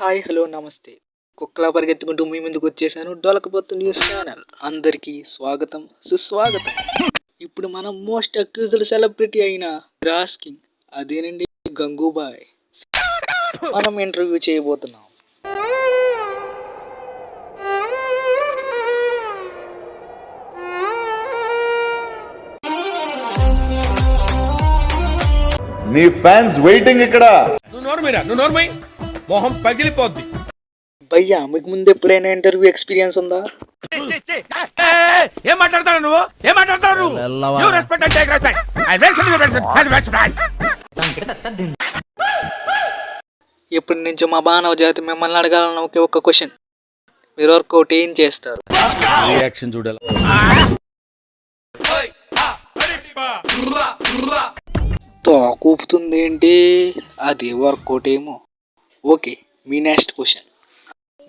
Hi hello నమస్తే. కుక్కలా పరిగెత్తుకుంటూ మీ ముందుకు వచ్చేసాను. డొలకపోతు న్యూస్ ఛానల్. అందరికీ స్వాగతం సుస్వాగతం. ఇప్పుడు మనం మోస్ట్ అక్యూజ్డ్ సెలబ్రిటీ అయిన గ్రాస్ కింగ్, అదేనండి గంగూబాయ్, మనం ఇంటర్వ్యూ చేయబోతున్నాం. నీ ఫ్యాన్స్ వెయిటింగ్ ఇక్కడ. నువ్వు నోర్మై మొహం పగిలిపోద్ది. భయ్యా, మీకు ముందు ఎప్పుడైనా ఇంటర్వ్యూ ఎక్స్పీరియన్స్ ఉందా? ఏం మాట్లాడతావు నువ్వు? You respect and take respect. I respect. ఎప్పటి నుంచో మా మానవ జాతి మిమ్మల్ని అడగాలన్న ఒకే ఒక్క క్వశ్చన్, మీరు వర్కౌట్ ఏం చేస్తారు? రియాక్షన్ చూడాలి. తోకూపుతుంది ఏంటి? అది వర్కౌట్ ఏమో. ఓకే, మీ నెక్స్ట్ క్వశ్చన్,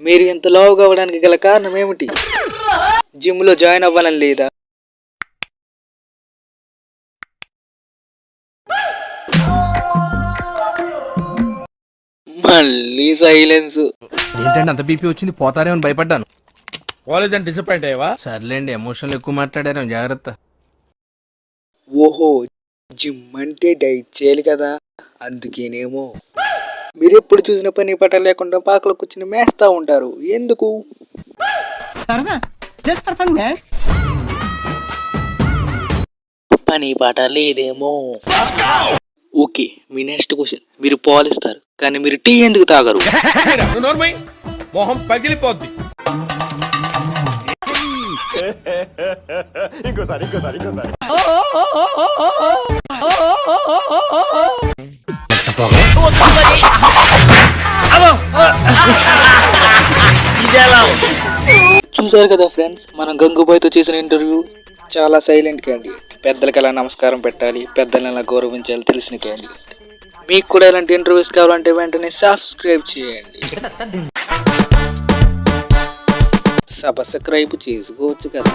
మీరు ఇంత లావుగా అవ్వడానికి గల కారణం ఏమిటి? జిమ్లో జాయిన్ అవ్వాలని లేదా? మళ్ళీ సైలెన్స్. ఏంటంటే అంత బీపీ వచ్చింది, పోతారేమో అని భయపడ్డాను. కాలేజ్ డిసప్పాయింట్ అయ్యావా? సర్లేండి, ఎమోషనల్ ఎక్కువ మాట్లాడారు, జాగ్రత్త. ఓహో, జిమ్ అంటే డైట్ చేయాలి కదా, అందుకేనేమో. మీరు ఎప్పుడు చూసిన పని పట్ట లేకుండా పాకలో కూర్చుని మేస్తా ఉంటారు, ఎందుకు? పని పాట లేదేమో. ఓకే, మీ నెక్స్ట్ క్వశ్చన్, మీరు పాలు ఇస్తారు కానీ మీరు టీ ఎందుకు తాగరు? నువ్వు నోర్మై మొహం పగిలిపోద్ది. చూసారు కదా ఫ్రెండ్స్, మనం గంగూబాయ్తో చేసిన ఇంటర్వ్యూ. చాలా సైలెంట్ క్యాండిడేట్, పెద్దలకు ఎలా నమస్కారం పెట్టాలి, పెద్దలను ఎలా గౌరవించాలి తెలిసిన క్యాండిడేట్. మీకు కూడా ఇలాంటి ఇంటర్వ్యూస్ కావాలంటే వెంటనే సబ్స్క్రైబ్ చేయండి. సబ్స్క్రైబ్ చేసుకోవచ్చు కదా.